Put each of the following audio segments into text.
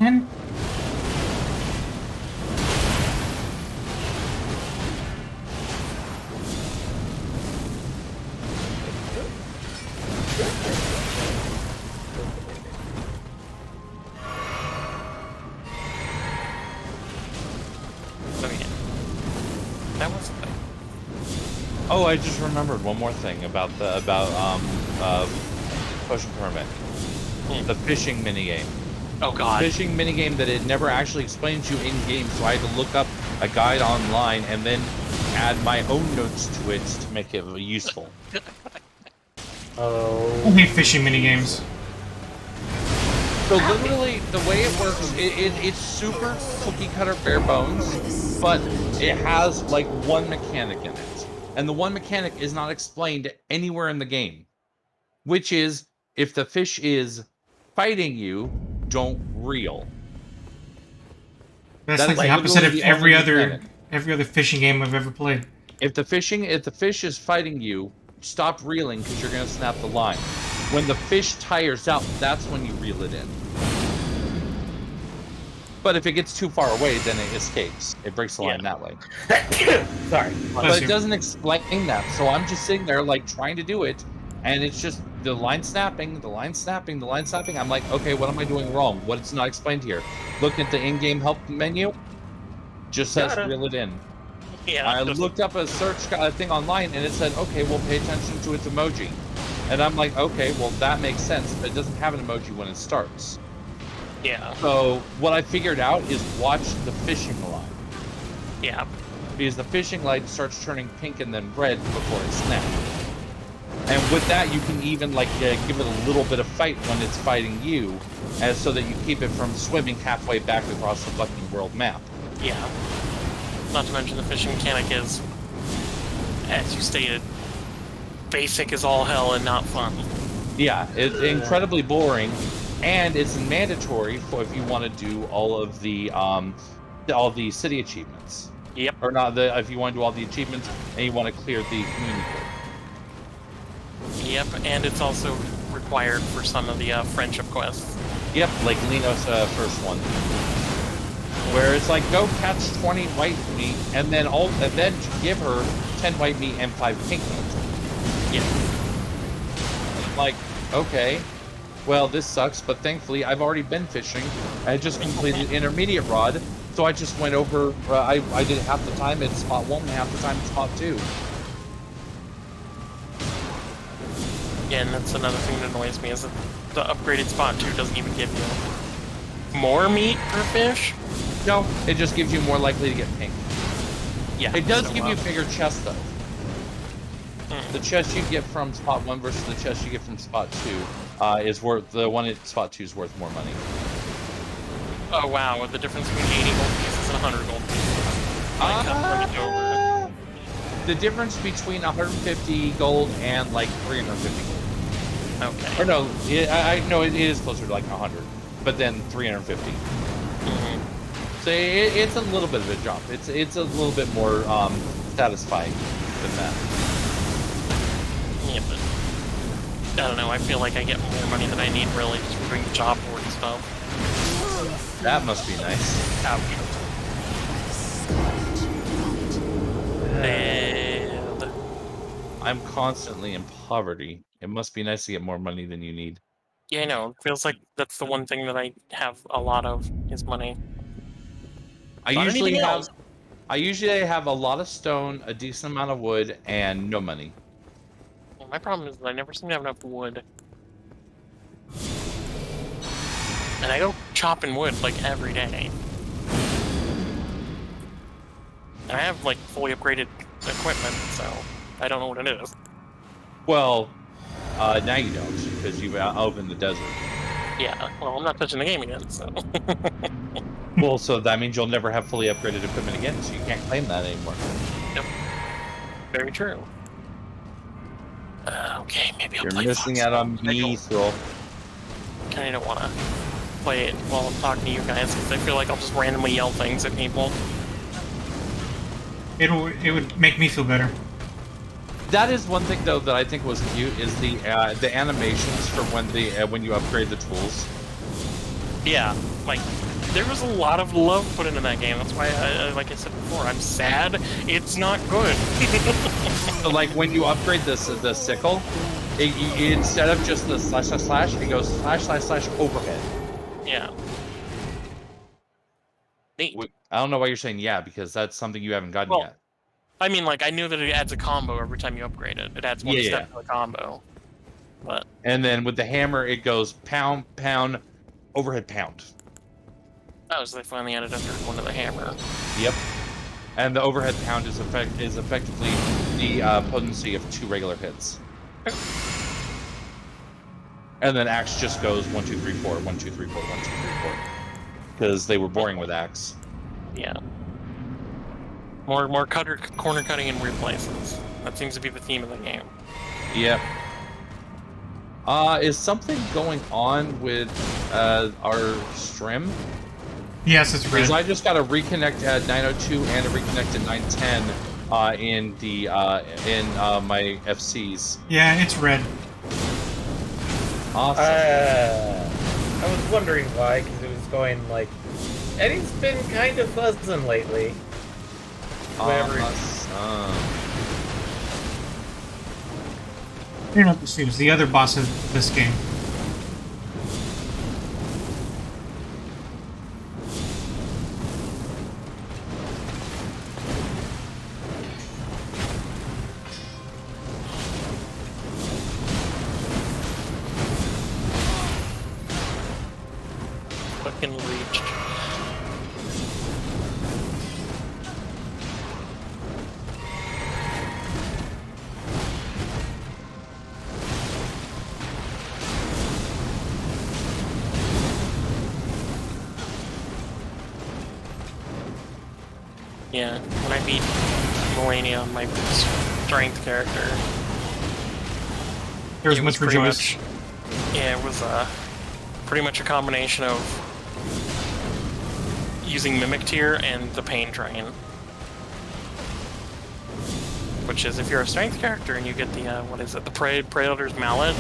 And So yeah, that was. Oh, I just remembered one more thing about Potion Permit. The fishing minigame. Oh god. Fishing minigame that it never actually explains you in game, so I had to look up a guide online and then add my own notes to it to make it useful. I hate fishing minigames. So literally, the way it works, it's super cookie cutter bare bones, but it has like one mechanic in it. And the one mechanic is not explained anywhere in the game, which is if the fish is fighting you, don't reel. That's That like is the opposite of literally the only mechanic. every other fishing game I've ever played. If the fish is fighting you, stop reeling because you're gonna snap the line. When the fish tires out, that's when you reel it in. But if it gets too far away, then it escapes. It breaks the line that way. Sorry. But it doesn't explain that. So I'm just sitting there like trying to do it, and it's just the line snapping, the line snapping, the line snapping. I'm like, okay, what am I doing wrong? What's not explained here? Looking at the in-game help menu, just says reel it in. Yeah. I looked up a search thing online, and it said, okay, well, pay attention to its emoji. And I'm like, okay, well, that makes sense, but it doesn't have an emoji when it starts. Yeah. So what I figured out is watch the fishing line. Yeah. Because the fishing light starts turning pink and then red before it snaps. And with that, you can even like give it a little bit of fight when it's fighting you, as so that you keep it from swimming halfway back across the fucking world map. Yeah. Not to mention the fishing mechanic is, as you stated, basic as all hell and not fun. Yeah, it's incredibly boring, and it's mandatory for if you want to do all the city achievements. Yep. Or not if you want to do all the achievements and you want to clear the community. Yep, and it's also required for some of the friendship quests. Yep, like Lino's first one, where it's like go catch 20 white meat and then give her 10 white meat and 5 pink meat. Yeah. I'm like, okay, well this sucks, but thankfully I've already been fishing. I just completed intermediate rod, so I just went over. I did half the time at spot 1 and half the time at spot 2. Yeah, and that's another thing that annoys me is that the upgraded spot 2 doesn't even give you more meat per fish. No, it just gives you more likely to get pink. Yeah. It does give you a bigger chest though. The chest you get from spot 1 versus the chest you get from spot 2 is worth, the one at spot 2 is worth more money. Oh wow, the difference between 80 gold pieces and 100 gold pieces. I can't bring it over. The difference between 150 gold and like 350 gold. Okay. Or no, it is closer to like 100, but then 350. So it's a little bit of a jump. It's a little bit more satisfying than that. Yeah, but I don't know. I feel like I get more money than I need really just for doing the job board and stuff. That must be nice. And I'm constantly in poverty. It must be nice to get more money than you need. yeah, I know. It feels like that's the one thing that I have a lot of is money. I usually have a lot of stone, a decent amount of wood, and no money. Well, my problem is that I never seem to have enough wood. And I go chopping wood like every day. And I have like fully upgraded equipment, so I don't know what it is. Well, now you don't, because you've opened the desert. Yeah, well, I'm not touching the game again, so... Well, so that means you'll never have fully upgraded equipment again, so you can't claim that anymore. Yep. Very true. Okay, maybe I'll You're play missing Fox. out on Mithril. I kind of don't want to play it while I'm talking to you guys, because I feel like I'll just randomly yell things at people. It would make me feel better. That is one thing though that I think was cute is the animations for when you upgrade the tools. Yeah, like there was a lot of love put into that game. That's why, like I said before, I'm sad it's not good. So like when you upgrade the sickle, instead of just the slash, it goes slash overhead. Yeah. Neat. I don't know why you're saying yeah, because that's something you haven't gotten Well, yet. I mean, like, I knew that it adds a combo every time you upgrade it. It adds one step to the combo. But And then with the hammer, it goes pound, pound, overhead pound. that was they finally added a third one to the hammer. Yep. And the overhead pound is effectively the potency of 2 regular hits. And then axe just goes 1 2 3 4 1 2 3 4 1 2 3 4 because they were boring with axe. Yeah. More corner cutting in weird places. That seems to be the theme of the game. Yep. Is something going on with our stream? Yes, it's red. Because I just got a reconnect at 902 and a reconnect at 910 in the my FCs. Yeah, it's red. Awesome. I was wondering why, because it was going like, Eddie's been kind of buzzing lately. Whatever. You're not the same as the other boss of this game. Fucking reached. Yeah, when I beat Melania on my strength character, There was it much pretty rejoice. yeah, it was pretty much a combination of using Mimic Tier and the Pain Train. Which is, if you're a strength character and you get the, what is it, the Predator's Mallet.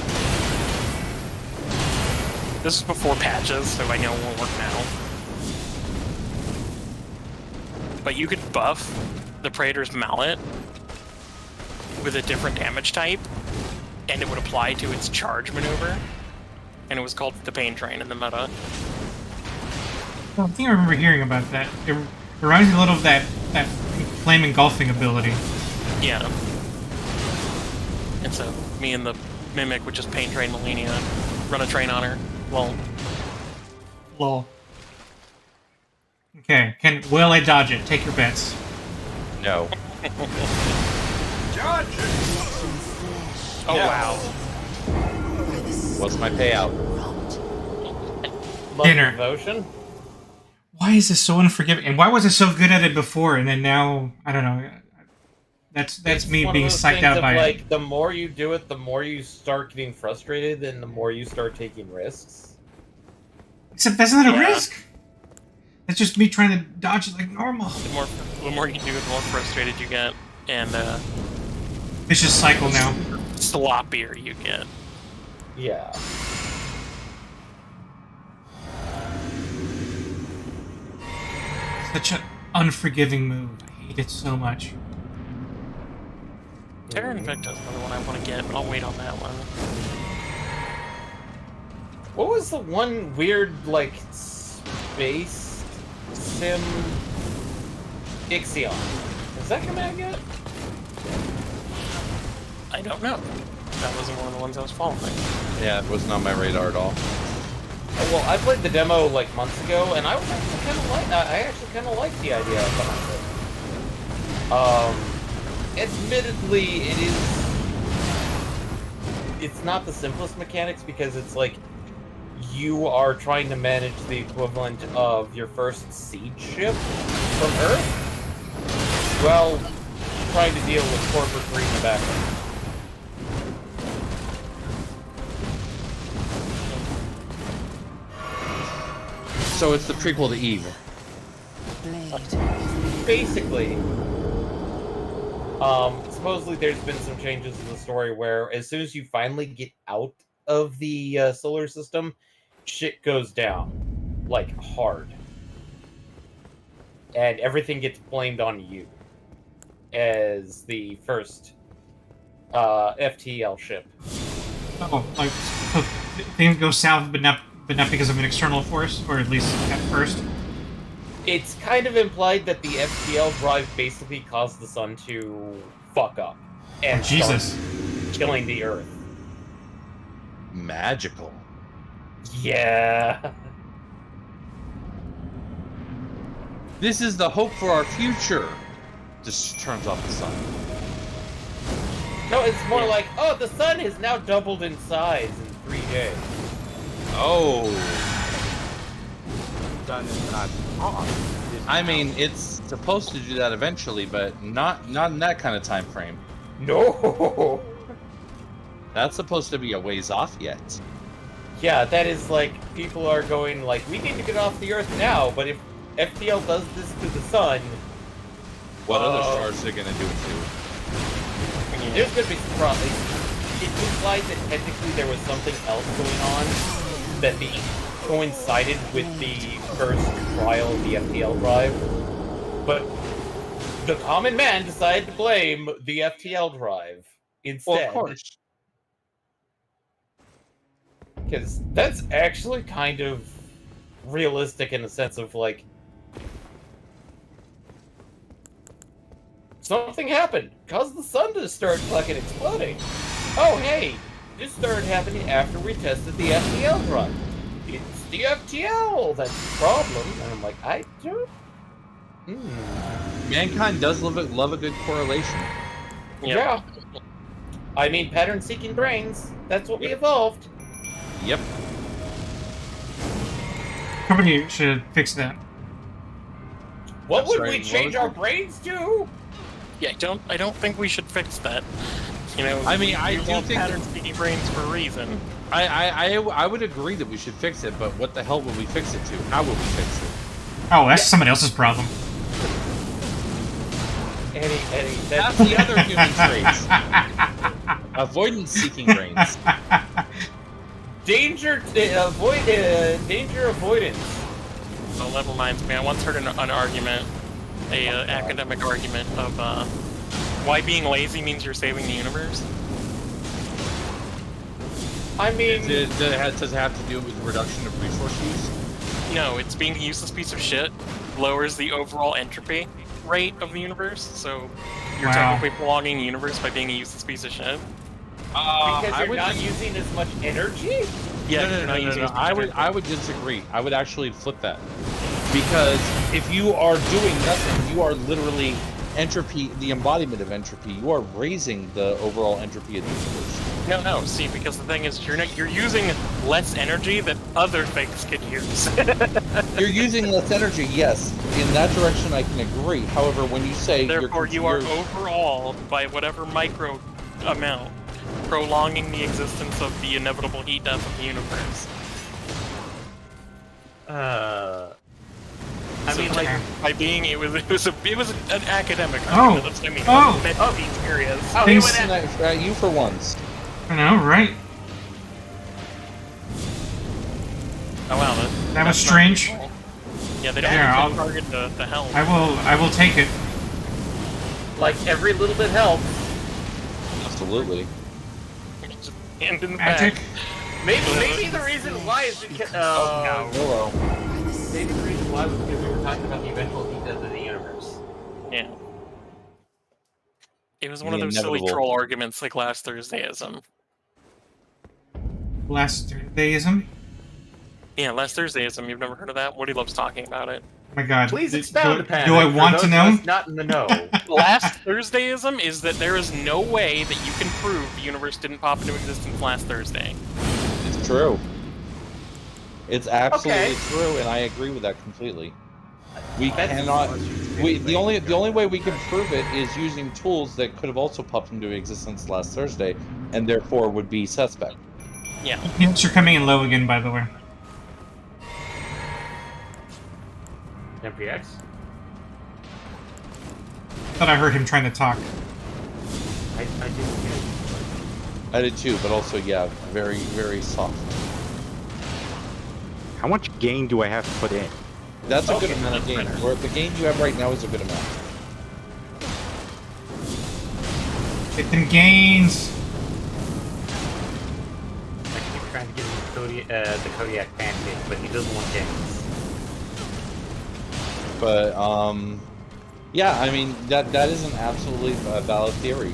This is before patches, so I know it won't work now. But you could buff the Praetor's Mallet with a different damage type, and it would apply to its charge maneuver, and it was called the Pain Train in the meta. I think I remember hearing about that. It reminds me a little of that flame engulfing ability. Yeah. And so, me and the Mimic would just Pain Train Melania, run a train on her. Well, Lol. Okay, will I dodge it? Take your bets. No. oh wow. What's my payout? Love Dinner. Devotion. Why is this so unforgiving? And why was I so good at it before? And then now, I don't know. That's It's me one of being those psyched things out of, by like, it. the more you do it, the more you start getting frustrated, and the more you start taking risks. Except that's not a Yeah. risk. That's just me trying to dodge it like normal. The more you do it, the more frustrated you get, and Vicious cycle now. sloppier you get. Yeah. Such an unforgiving move. I hate it so much. Terror Infect is another one I want to get, but I'll wait on that one. What was the one weird, like, space sim? Ixion. Is that coming out yet? I don't know. That wasn't one of the ones I was following. Yeah, it wasn't on my radar at all. Oh, well, I played the demo like months ago, and I was actually kind of like. I actually kind of liked the idea behind it. Admittedly, it's not the simplest mechanics because it's like you are trying to manage the equivalent of your first siege ship from Earth, while trying to deal with corporate greed in the background. So it's the prequel to Eve. Basically, supposedly there's been some changes in the story where as soon as you finally get out of the solar system, shit goes down, like, hard. and everything gets blamed on you as the first FTL ship. Oh, like so things go south, but not because of an external force, or at least at first. It's kind of implied that the FTL drive basically caused the sun to fuck up and Jesus. start killing the Earth. Magical. Yeah. This is the hope for our future. Just turns off the sun. No, it's more like, oh, the sun has now doubled in size in 3 days. Oh. Sun is not off. I mean, it's supposed to do that eventually, but not in that kind of time frame. No. That's supposed to be a ways off yet. Yeah, that is like, people are going like, we need to get off the Earth now, but if FTL does this to the sun, What other stars are gonna do it to? there's gonna be probably. It implies that technically there was something else going on that coincided with the first trial of the FTL drive, but the common man decided to blame the FTL drive instead. Well, of course. Because that's actually kind of realistic in the sense of, like, something happened, caused the sun to start fucking exploding. Oh, hey, this started happening after we tested the FTL drive. It's the FTL that's the problem. And I'm like, I don't... Mankind does love a good correlation. Yeah. I mean, pattern-seeking brains. That's what we evolved. Yep. Company should fix that. What I'm would sorry, we what change was our it? brains to? Yeah, I don't think we should fix that. You know, I mean, I do think pattern speedy brains for a reason. I would agree that we should fix it, but what the hell would we fix it to? How would we fix it? Oh, that's somebody else's problem. Eddie, That's the other human traits. Avoidance-seeking brains. danger avoidance. Oh, that reminds me. I once heard an argument, academic argument of why being lazy means you're saving the universe. I mean, Does it have to do with reduction of resource use? No, it's being a useless piece of shit lowers the overall entropy rate of the universe, so you're Wow. technically prolonging the universe by being a useless piece of shit. because you're not using as much energy? Yeah, No. you're not using as much I energy. would disagree. I would actually flip that. Because if you are doing nothing, you are literally entropy, the embodiment of entropy. You are raising the overall entropy of the universe. No. See, because the thing is, you're using less energy that other things could use. You're using less energy, yes. In that direction, I can agree. However, when you say Therefore, you are overall, by whatever micro amount, prolonging the existence of the inevitable heat death of the universe. I mean, like, by being, it was an academic Oh. argument. That's what I mean. Oh. Meant to be serious. oh, he Things- went at, at you for once. I know, right? Oh wow, That was that's not strange. cool. Yeah, they don't Yeah, yeah, I'll- target the helm. I will take it. like, every little bit helps. Absolutely. Just hand in the Magic. back. Maybe the reason why is because, Hello. maybe the reason why was because we were talking about the eventual heat death of the universe. Yeah. It was one The of those silly inevitable. troll arguments like last Thursdayism. Last Thursdayism. Yeah, last Thursdayism. You've never heard of that? Woody loves talking about it. Oh my God. Please Do- expound do, upon do it I for want those to of know? us not in the know. Last Thursdayism is that there is no way that you can prove the universe didn't pop into existence last Thursday. It's true. It's absolutely Okay. true, and I agree with that completely. We That's- cannot. The only way we can prove it is using tools that could have also popped into existence last Thursday, and therefore would be suspect. Yeah. Hints are coming in low again, by the way. MPX? Thought I heard him trying to talk. I didn't hear it. I did too, but also yeah, very soft. How much gain do I have to put in? That's a good Okay. amount of gain. Where the gain you have right now is a good amount. Get them gains. I keep trying to give him the Kodiak pancake, but he doesn't want games. But yeah, I mean that is an absolutely valid theory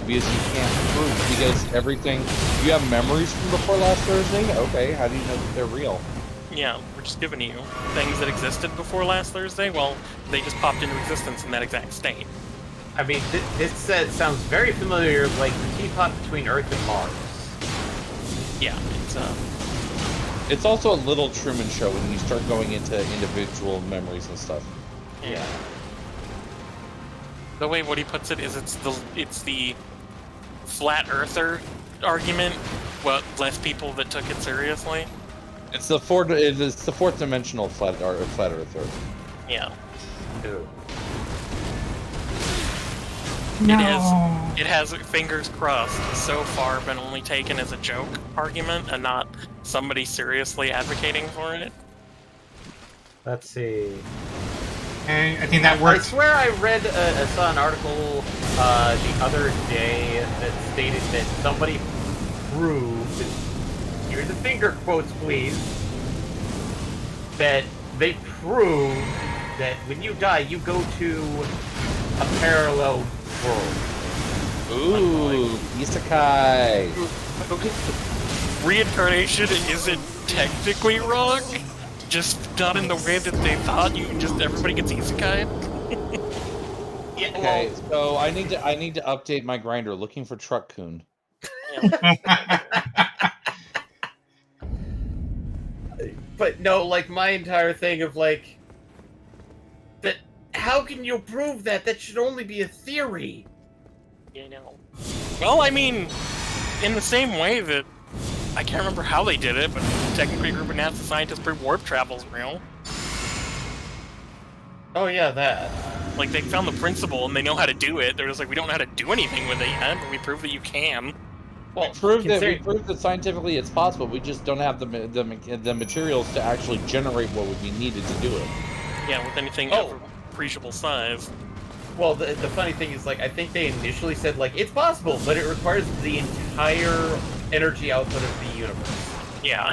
because you can't prove because everything you have memories from before last Thursday. Okay, how do you know that they're real? Yeah, we're just giving you things that existed before last Thursday. Well, they just popped into existence in that exact state. I mean, this sounds very familiar, like the teapot between Earth and Mars. Yeah, It's also a little Truman Show when you start going into individual memories and stuff. yeah. The way Woody puts it is it's the flat earther argument, but less people that took it seriously. It's the fourth dimensional flat earther. Yeah. Ew. No. It has fingers crossed so far been only taken as a joke argument and not somebody seriously advocating for it. Let's see. Okay, I think that I works. swear I read, saw an article the other day that stated that somebody proved, here's the finger quotes please, that they proved that when you die you go to a parallel world. Ooh, isekai. Reincarnation isn't technically wrong, just not in the way that they thought. Everybody gets isekai. Yeah, Okay, so I need to update my grinder. Looking for Truck Coon. but no, like my entire thing of like that. How can you prove that? That should only be a theory. You know. Well, I mean, in the same way that I can't remember how they did it, but technically, a group of NASA scientists prove warp travel's real. Oh yeah, that. Like they found the principle and they know how to do it. They're just like, we don't know how to do anything with it yet, but we proved that you can. Well, We proved that scientifically it's possible. We just don't have the materials to actually generate what would be needed to do it. Yeah, with anything Oh. of appreciable size. Well, the funny thing is, like, I think they initially said, like, it's possible, but it requires the entire energy output of the universe. Yeah.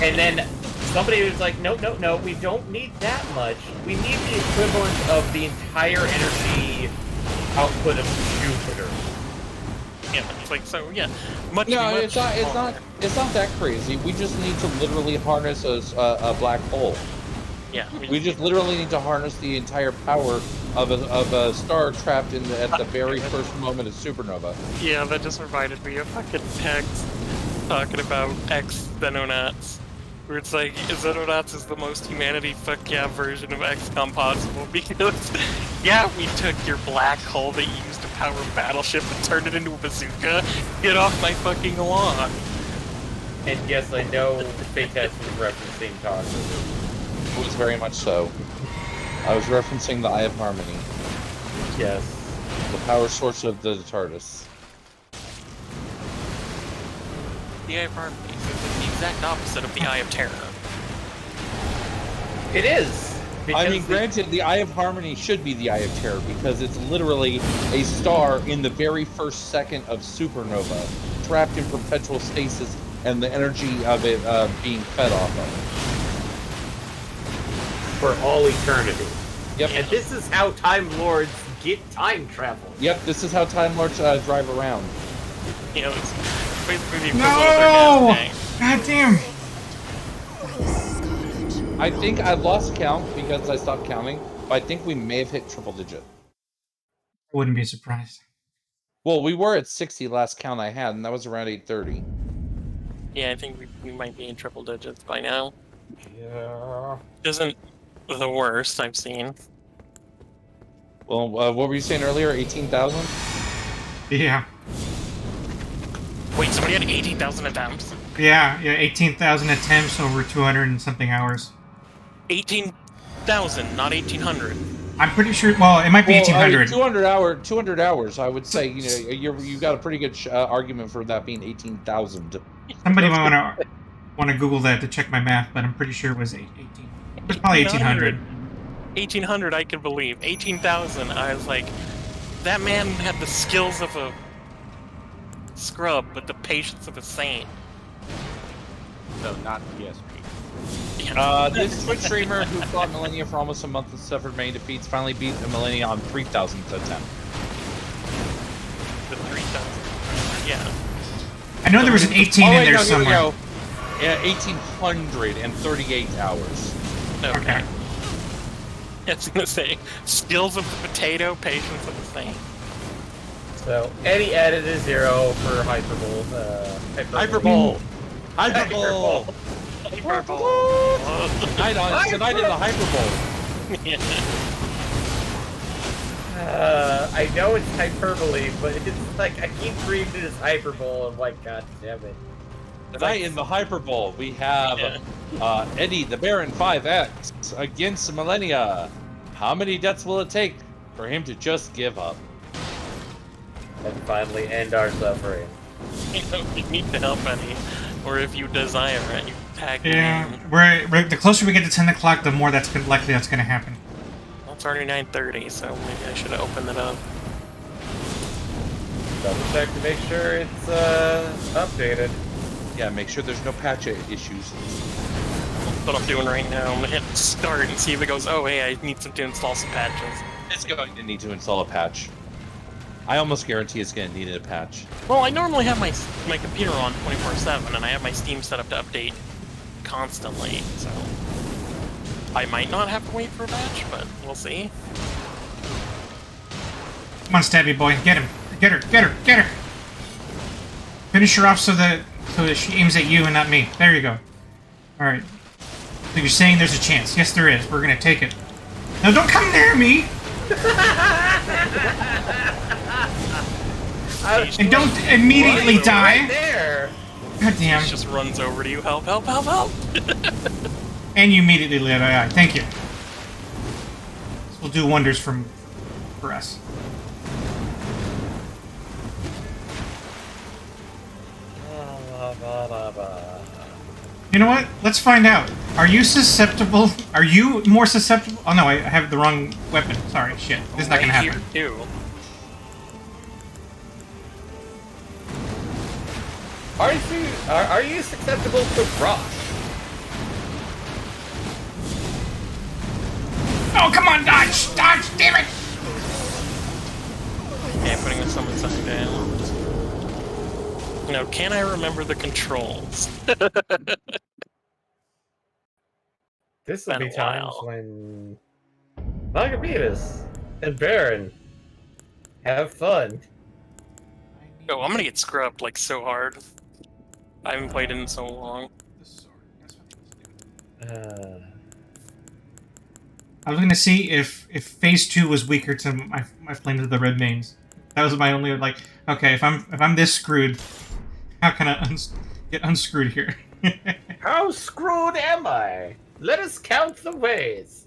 And then somebody was like, no, we don't need that much. We need the equivalent of the entire energy output of Jupiter. Yeah, it's like, so, yeah. Much, No, much it's not that crazy. We just need to literally harness a black hole. Yeah. We just literally need to harness the entire power of a star trapped at the very first moment of supernova. Yeah, that just reminded me of fucking text talking about X-Xenonauts. Where it's like, Xenonauts is the most humanity fuck yeah version of XCOM possible because, yeah, we took your black hole that you used to power a battleship and turned it into a bazooka. Get off my fucking lawn. And yes, I know Phaetus was referencing Toxin. It was very much so. I was referencing the Eye of Harmony, Yes. the power source of the TARDIS. The Eye of Harmony is the exact opposite of the Eye of Terror. It is! I mean, because granted, the Eye of Harmony should be the Eye of Terror because it's literally a star in the very first second of supernova, trapped in perpetual stasis, and the energy of it being fed off of. for all eternity. Yep. And this is how Time Lords get time travel. Yep, this is how Time Lords drive around. You know, it's basically the equivalent of their No! gas tank. God damn! I think I lost count because I stopped counting, but I think we may have hit triple digit. Wouldn't be surprised. Well, we were at 60 last count I had, and that was around 8:30. Yeah, I think we might be in triple digits by now. Yeah. Isn't the worst I've seen. Well, what were you saying earlier? 18,000? Yeah. Wait, somebody had 80,000 attempts? Yeah, 18,000 attempts over 200 and something hours. 18,000, not 1,800. I'm pretty sure, well, it might be Well, I mean, 1,800. 200 hours, I would say, you got a pretty good argument for that being 18,000. Somebody might want to Google that to check my math, but I'm pretty sure it was 18. It's probably 1800. 1800, I could believe. 18,000, I was like, that man had the skills of a scrub, but the patience of a saint. So not PSP. This Twitch streamer who fought Millennia for almost a month and suffered many defeats finally beat the Millennia on 3,000th attempt. The 3,000. Yeah. I know there was an 18 in there Here we somewhere. go. Yeah, 1,838 hours. Okay. I was gonna say, skills of the potato, patience of the saint. So any edit is 0 for hyperbole. Hyperbole! Hyperbole! Hyperbole! Tonight is a hyperbole. Yeah. I know it's hyperbole, but it's like I keep reading it as hyperbole. I'm like, God damn it. Tonight in the hyperbole, we have Eddie the Baron 5X against Millennia. How many deaths will it take for him to just give up? And finally end our suffering. You need to help Eddie, or if you desire it, you tag me Yeah, in. we're the closer we get to 10 o'clock, the more likely that's gonna happen. Well, it's already 9:30, so maybe I should have opened it up. Double check to make sure it's updated. Yeah, make sure there's no patch issues. That's what I'm doing right now. I'm gonna hit start and see if it goes, oh hey, I need to install some patches. It's going to need to install a patch. I almost guarantee it's going to need a patch. Well, I normally have my computer on 24/7, and I have my Steam set up to update constantly, so I might not have to wait for a patch, but we'll see. Come on, Stabby boy, get him. Get her, get her, get her! Finish her off so that she aims at you and not me. There you go. Alright. So you're saying there's a chance. Yes, there is. We're gonna take it. No, don't come near me! And don't immediately die! Right there. God damn. It just runs over to you, help, help, help, help! And you immediately lit eye. Thank you. This will do wonders for us. You know what? Let's find out. Are you susceptible? Are you more susceptible? Oh no, I have the wrong weapon. Sorry, shit. This is not gonna happen. Here too. Are you susceptible to rock? Oh, come on, dodge! Dodge, damn it! Okay, putting the summon sign down. Now, can I remember the controls? This will Been be a times while. when Magabetus and Baron have fun. Oh, I'm gonna get scrubbed like so hard. I haven't played in so long. I was gonna see if Phase 2 was weaker to my Flames of the Red Mains. That was my only like. Okay, if I'm this screwed, how can I get unscrewed here? How screwed am I? Let us count the ways.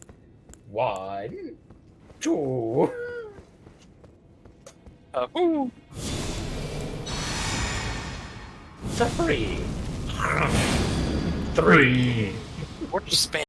1, 2. Ooh. 3. 3. Three. Or just spam